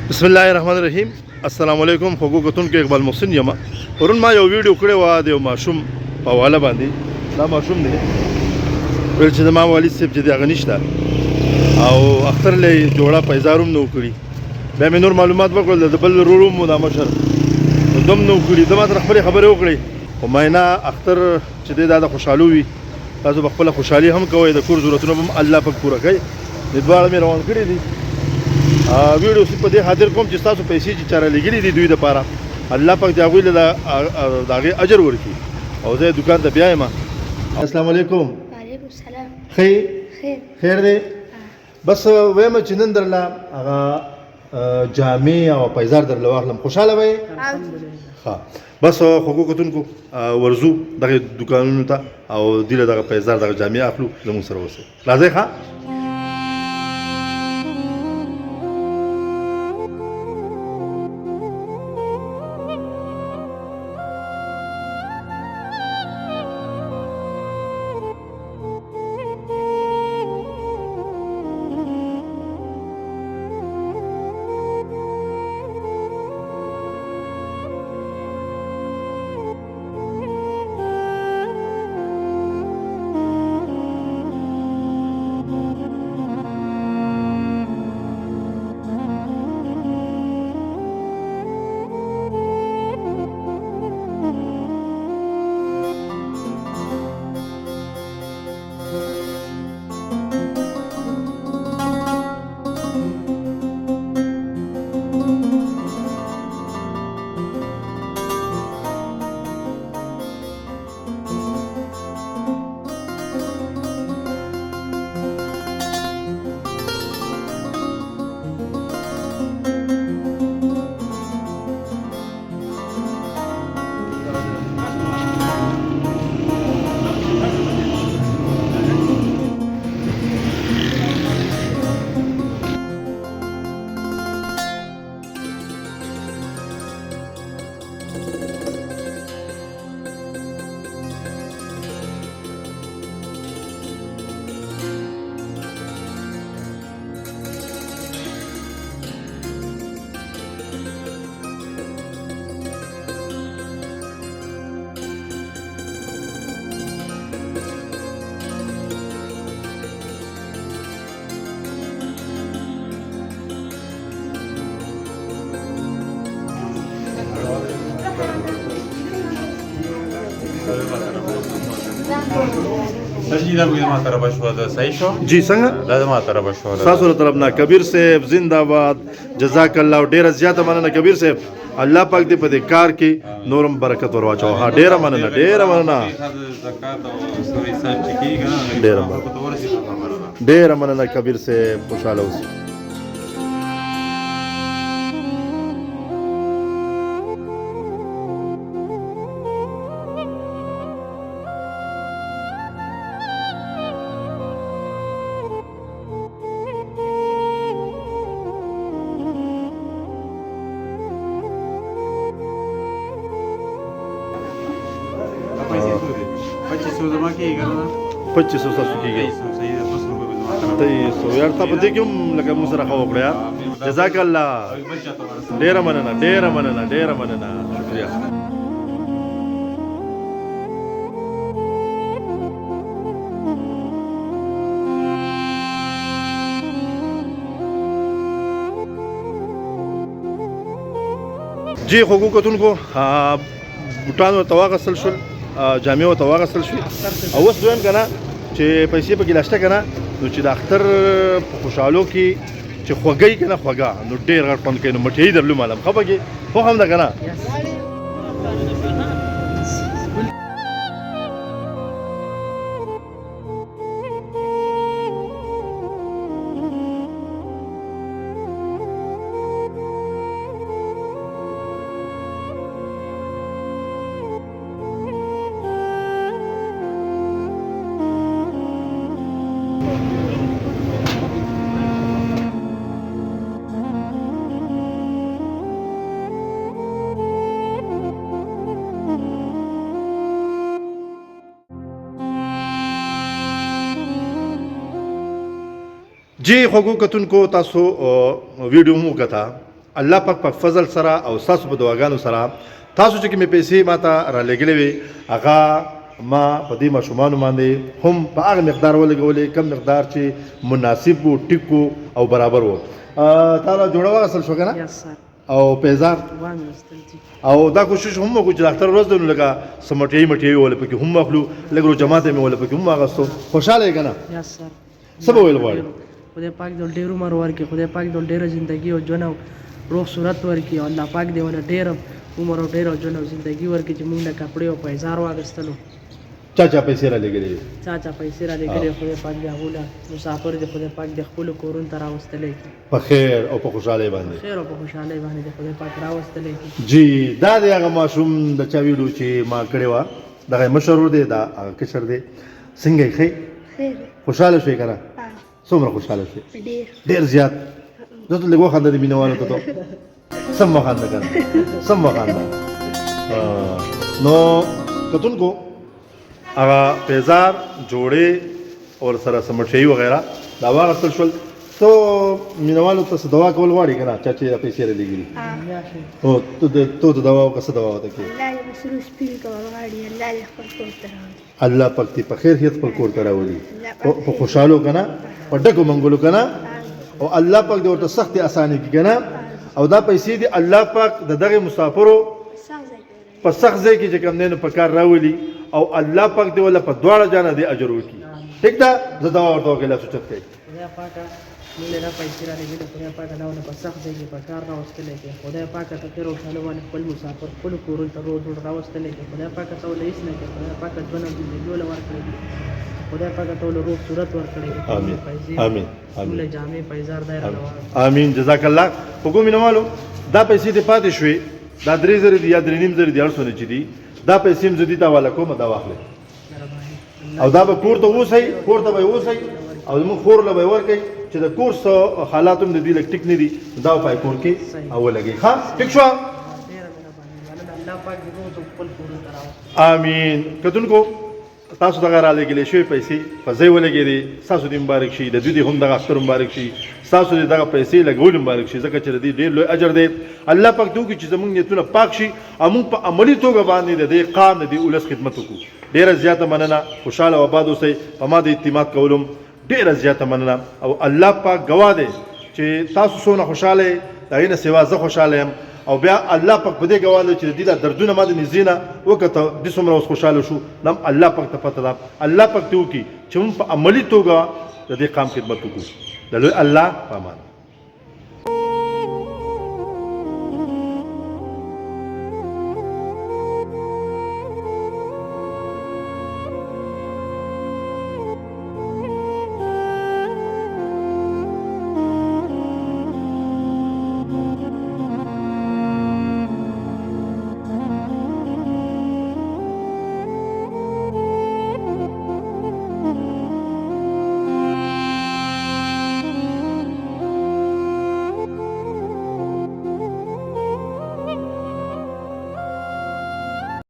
بسم الله الرحمن الرحیم. السلام علیکم. خوږو کتونکو اقبال محسن یم. پرون ما یو ویډیو کړی و د یو ماشوم په حواله باندې. دا ماشوم دی ویل چې زما والد صاحب چې دی هغه نشته او اختر له جوړه پیسې هم نه وکړي. بیا مې نور معلومات وکړل د بل ورور مو دا مشر دوم نه وکړي. د ما تر خپلې خبرې وکړې خو ما نه اختر چې دی دا د خوشحالو وي. تاسو په خپله خوشحالي هم کوئ، د کور ضرورتونه هم الله پاک پوره کوي. د دواړه مې روان کړي دي. ویډیو په دې حاضر کوم چې تاسو پیسې چې چاره لګېلې دي دوی دپاره الله پاک د هغوی له د هغې اجر ورکړي. او زه دکان ته بیا یم. السلام علیکم. وعلیکم السلام. خیر دی. بس وایم چې نن درله هغه جامې او پیزار درله واخلم، خوشحاله به یې؟ ښه بس خوږو کتونکو ورځو دغې دوکانونو ته او دوی له دغه پیزار دغه جامې اخلو. زموږ سره اوسئ. راځئ. ښه سجی دا کوئی ما طرف شو دا صحیح شو جی څنګه دا ما طرف شو تاسو له طرف نه کبیر صاحب زنده‌باد، جزاک الله. ډیره زیاته مننه کبیر صاحب. الله پاک دې په دې کار کې نورم برکت ور واچو. ها ډیره مننه، ډیره مننه، ډیره مننه کبیر صاحب. خوشاله اوسئ. پچیس سو تاسو کېږي 2300 یار ته په دې کې هم لکه موږ سره ښه وکړه. جزاک الله. ډېره مننه، ډېره مننه، ډېره مننه. شکریه. جی خوږو کتونکو بوټان ورته واغوستل شول، جامې ورته واغوستل شوې او اوس دویم که نه چې پیسې پکې لا شته که نه نو چې د اختر په خوشحالو کې چې خوږی که نه خوږه نو ډېر غټ خوند کوي. نو مټیایي درلو معلوم ښه پکې خوښ هم ده که نه. जी خوږو کتونکو تاسو ویډیو مو وکړه الله پاک په فضل سره او تاسو په دعاګانو سره تاسو چې کومې پیسې ماته را لګلې وي هغه ما په دې ماشومانو باندې هم په هغه مقدار ولګولې کم مقدار چې مناسب وو ټیک وو او برابر وو تعالی جوړه اصل شو کنه او پیزار او دا کوشش هم وکړو چې ډاکټر ورځ دنو لګا سمټي ول پکې هم مخلو لګرو جماعت مې ول پکې هم غاستو خوشاله کنه یا سر سبا ویل غواړي خدای پاک دې ډېر عمر ورکړي خدای پاک دې ډېر ژوندۍ او ژوند او روح صورت ورکړي او الله پاک دې ول ډېر عمر او ډېر ژوند او ژوندۍ ورکړي چې موږ له کپڑے او پیزار واغستلو چا پیسې را لګلې چا پیسې را لګلې خدای پاک دې هغه مسافر دې خدای پاک دې خپل کورون ته راوستلې په خیر او په خوشاله باندې خیر او په خوشاله باندې دې خدای پاک راوستلې جی دا د هغه ماشوم د چا ویډیو چې ما کړی و دغه مشهور دی دا کشر دی څنګه یې خیر خوشاله شوې کنه څومره خوشاله شوې ډېر زیات زه ته لږ وخانده دې مینهوالو ته سم وخانده کنه سم وخانده نو کتونکو هغه پیزار جوړې اور سره سمټشي وغیرہ دا واغستل شول تو مینوالو ته دوا کول غواړي کنه چا چې پیسې لري او ته دوا او څه دوا وته کې الله پاک دې په خیر هیڅ پر کور ته راولي او خوشاله کنه په ډکو منګولو کنه او الله پاک دې ورته سختي اساني کې کنه او دا پیسې دې الله پاک د دغه مسافرو په سخت ځای کې چې کوم نه په کار راولي او الله پاک دې ولا په دواړه جانه دې اجر وکړي ټیک ده زه دا ورته وکړم چې څه کوي خدای پاک موږ له پیسې را لګېدل خدای پاک دا ونه په سخت ځای کې په کار راوستلې کې خدای پاک ته خیر او خاله باندې خپل مسافر خپل کورون ته روز راوستلې کې خدای پاک ته ولې هیڅ نه کې خدای پاک ژوند دې ډول ورکړي خدای پاک ته ول روح صورت ورکړي امين امين امين له جامع پیزار دای را امين جزاك الله حکومت نوالو دا پیسې دې پاتې شوي دا 3000 دي یا 3500 دي ارسونه چې دي دا پیسې هم زدي تا والا کوم دا واخلې او دا به کور ته وسی کور ته به وسی او موږ خور له به ورکې چې د کورس حالاتم د دې لک ټیک نه دي دا پای کور کې او لګي ها ټیک شو الله پاک دې روز خپل کورون ته راوستي امين کتونکو تاسو دغه را لګلې شوی پیسې په ځای ولګېدې تاسو دې مبارک شي د دوی هم دغه اختر مبارک شي تاسو دې دغه پیسې لګول مبارک شي ځکه چې دې ډېر لوی اجر دی الله پاک دوی چې زمونږ نیتونه پاک شي او موږ په عملی توګه باندې د دې قام د دې اولس خدمت وکړو ډېره زیاته مننه خوشاله او آباد اوسئ په ما د اعتماد کولم ډېره زیاته مننه او الله پاک گواه دی چې تاسو څونه خوشاله دغه نه سوا زه خوشاله یم او بیا الله پاک په دې ګواله چې دې دردونه ما د نزینه وکړه د څومره اوس خوشاله شو نم الله پاک ته پته ده الله پاک ته وکي چې موږ په عملی توګه د دې قام خدمت وکړو د لوی الله په امان